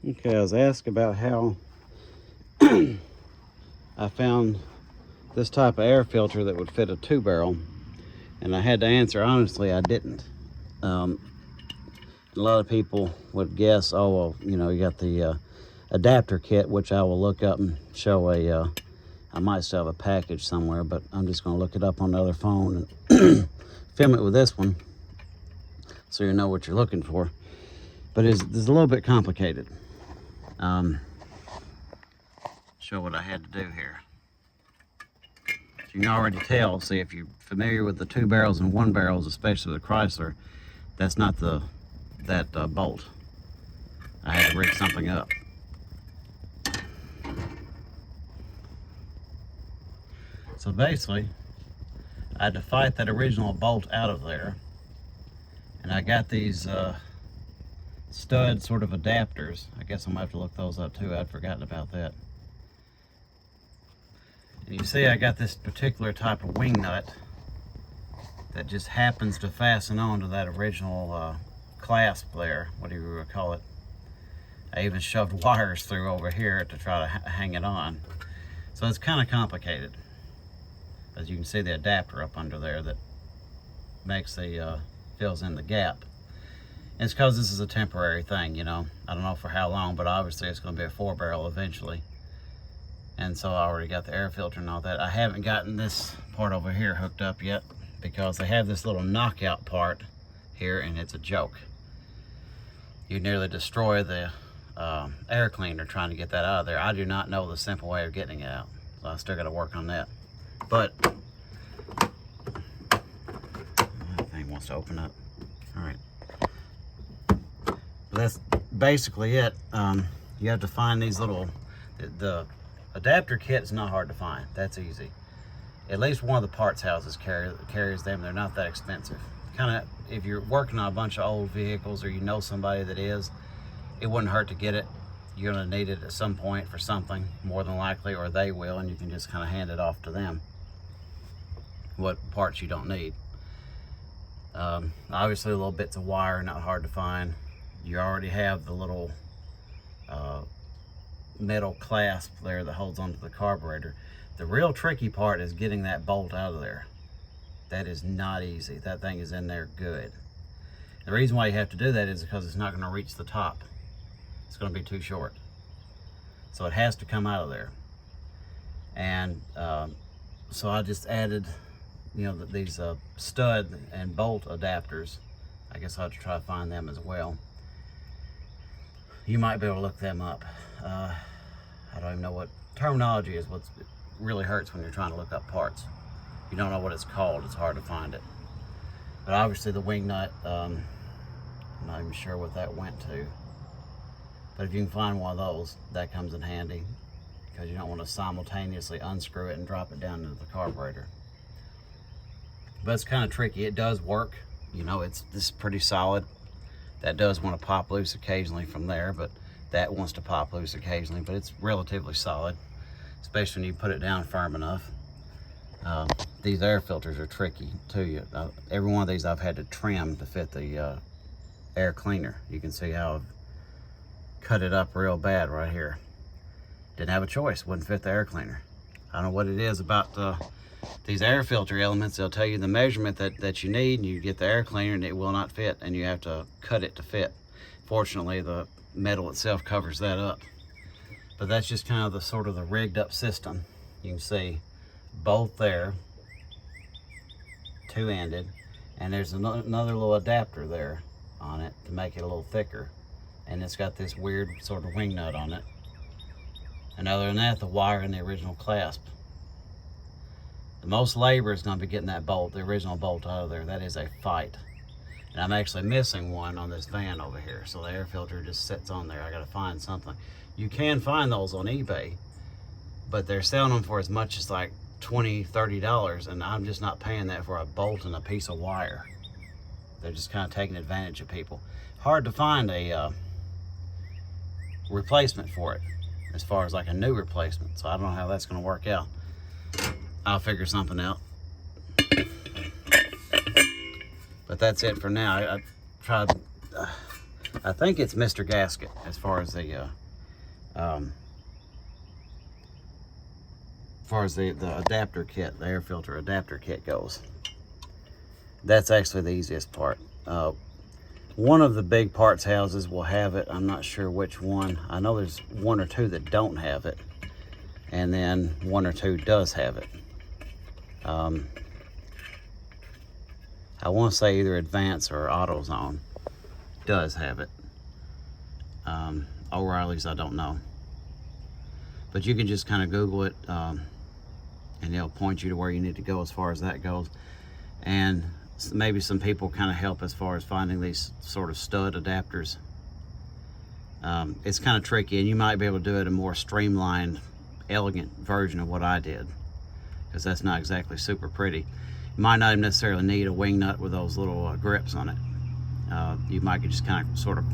Okay, I was asked about how I found this type of air filter that would fit a 2-barrel, and I had to answer honestly, I didn't. A lot of people would guess, oh, well, you know, you got the adapter kit, which I will look up and show I might still have a package somewhere, but I'm just going to look it up on the other phone and film it with this one so you know what you're looking for. But it's a little bit complicated. Show what I had to do here. So you can already tell, see, if you're familiar with the 2 barrels and 1 barrels, especially the Chrysler, that's not that bolt. I had to rig something up. So basically, I had to fight that original bolt out of there, and I got these stud sort of adapters. I guess I'm gonna have to look those up too. I'd forgotten about that. And you see I got this particular type of wing nut that just happens to fasten onto that original clasp there, whatever you would call it. I even shoved wires through over here to try to hang it on. So it's kind of complicated. As you can see, the adapter up under there that makes the fills in the gap. And it's because this is a temporary thing, you know. I don't know for how long, but obviously it's going to be a 4-barrel eventually. And so I already got the air filter and all that. I haven't gotten this part over here hooked up yet because they have this little knockout part here, and it's a joke. You nearly destroy the air cleaner trying to get that out of there. I do not know the simple way of getting it out, so I still got to work on that. But that thing wants to open up. All right. But that's basically it. You have to find these little, the adapter kit is not hard to find. That's easy. At least one of the parts houses carries them. They're not that expensive. Kind of, if you're working on a bunch of old vehicles or you know somebody that is, it wouldn't hurt to get it. You're going to need it at some point for something, more than likely, or they will, and you can just kind of hand it off to them what parts you don't need. Obviously, little bits of wire, not hard to find. You already have the little metal clasp there that holds onto the carburetor. The real tricky part is getting that bolt out of there. That is not easy. That thing is in there good. The reason why you have to do that is because it's not going to reach the top. It's going to be too short. So it has to come out of there. And so I just added, you know, these stud and bolt adapters. I guess I'll have to try to find them as well. You might be able to look them up. I don't even know what terminology is. What really hurts when you're trying to look up parts. You don't know what it's called, it's hard to find it. But obviously the wing nut, I'm not even sure what that went to. But if you can find one of those, that comes in handy, because you don't want to simultaneously unscrew it and drop it down into the carburetor. But it's kind of tricky. It does work. You know, this is pretty solid. That does want to pop loose occasionally from there, but that wants to pop loose occasionally, but it's relatively solid, especially when you put it down firm enough. These air filters are tricky too. Every one of these I've had to trim to fit the air cleaner. You can see how I've cut it up real bad right here. Didn't have a choice, wouldn't fit the air cleaner. I don't know what it is about these air filter elements. They'll tell you the measurement that you need, and you get the air cleaner and it will not fit, and you have to cut it to fit. Fortunately, the metal itself covers that up. But that's just kind of the sort of the rigged up system. You can see both there, two-ended, and there's another little adapter there on it to make it a little thicker, and it's got this weird sort of wing nut on it. And other than that, the wire and the original clasp. The most labor is going to be getting that bolt, the original bolt, out of there. That is a fight. And I'm actually missing one on this van over here, so the air filter just sits on there. I got to find something. You can find those on eBay, but they're selling them for as much as like $20, $30, and I'm just not paying that for a bolt and a piece of wire. They're just kind of taking advantage of people. Hard to find a replacement for it, as far as like a new replacement, so I don't know how that's going to work out. I'll figure something out. But that's it for now. I tried I think it's Mr. Gasket as far as the the adapter kit, the air filter adapter kit goes. That's actually the easiest part. One of the big parts houses will have it. I'm not sure which one. I know there's one or two that don't have it, and then one or two does have it. I want to say either Advance or AutoZone does have it. O'Reilly's, I don't know. But you can just kind of Google it, and it'll point you to where you need to go as far as that goes. And maybe some people kind of help as far as finding these sort of stud adapters. It's kind of tricky, and you might be able to do it a more streamlined, elegant version of what I did, because that's not exactly super pretty. You might not even necessarily need a wing nut with those little grips on it. You might just kind of sort of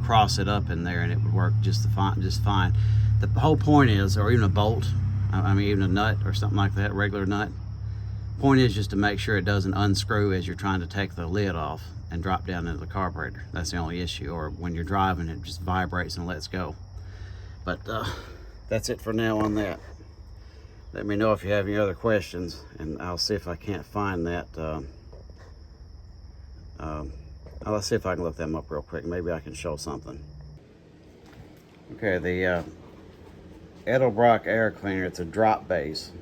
cross it up in there, and it would work just fine. The whole point is, or even a bolt, I mean even a nut or something like that, regular nut. Point is just to make sure it doesn't unscrew as you're trying to take the lid off and drop down into the carburetor. That's the only issue. Or when you're driving, it just vibrates and lets go. But that's it for now on that. Let me know if you have any other questions, and I'll see if I can't find that. Let's see if I can look them up real quick. Maybe I can show something. Okay, the Edelbrock air cleaner, it's a drop base.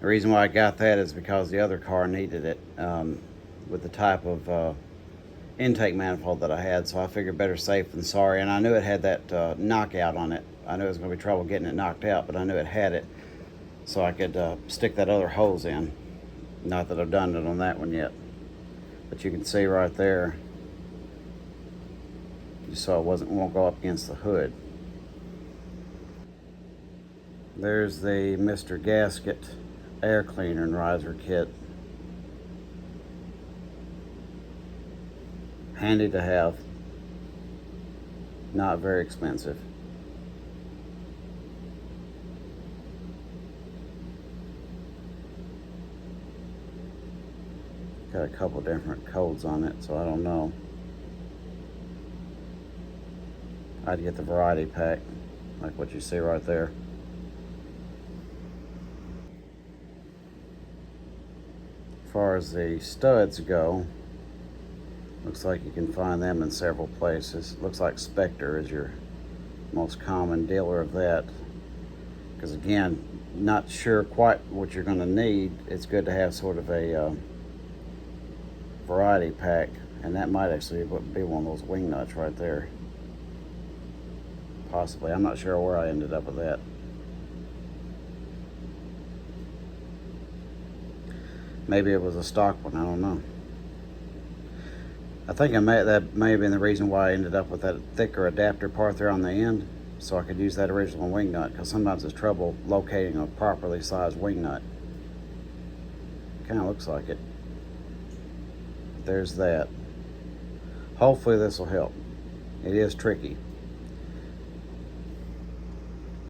The reason why I got that is because the other car needed it with the type of intake manifold that I had, so I figured better safe than sorry. And I knew it had that knockout on it. I knew it was going to be trouble getting it knocked out, but I knew it had it, so I could stick that other hose in. Not that I've done it on that one yet, but you can see right there, you saw it won't go up against the hood. There's the Mr. Gasket air cleaner and riser kit. Handy to have. Not very expensive. Got a couple different codes on it, so I don't know. I'd get the variety pack, like what you see right there. As far as the studs go, looks like you can find them in several places. Looks like Spectre is your most common dealer of that. Because again, not sure quite what you're going to need. It's good to have sort of a variety pack, and that might actually be one of those wing nuts right there. Possibly. I'm not sure where I ended up with that. Maybe it was a stock one, I don't know. I think that may have been the reason why I ended up with that thicker adapter part there on the end, so I could use that original wing nut, because sometimes there's trouble locating a properly sized wing nut. Kind of looks like it. There's that. Hopefully this will help. It is tricky.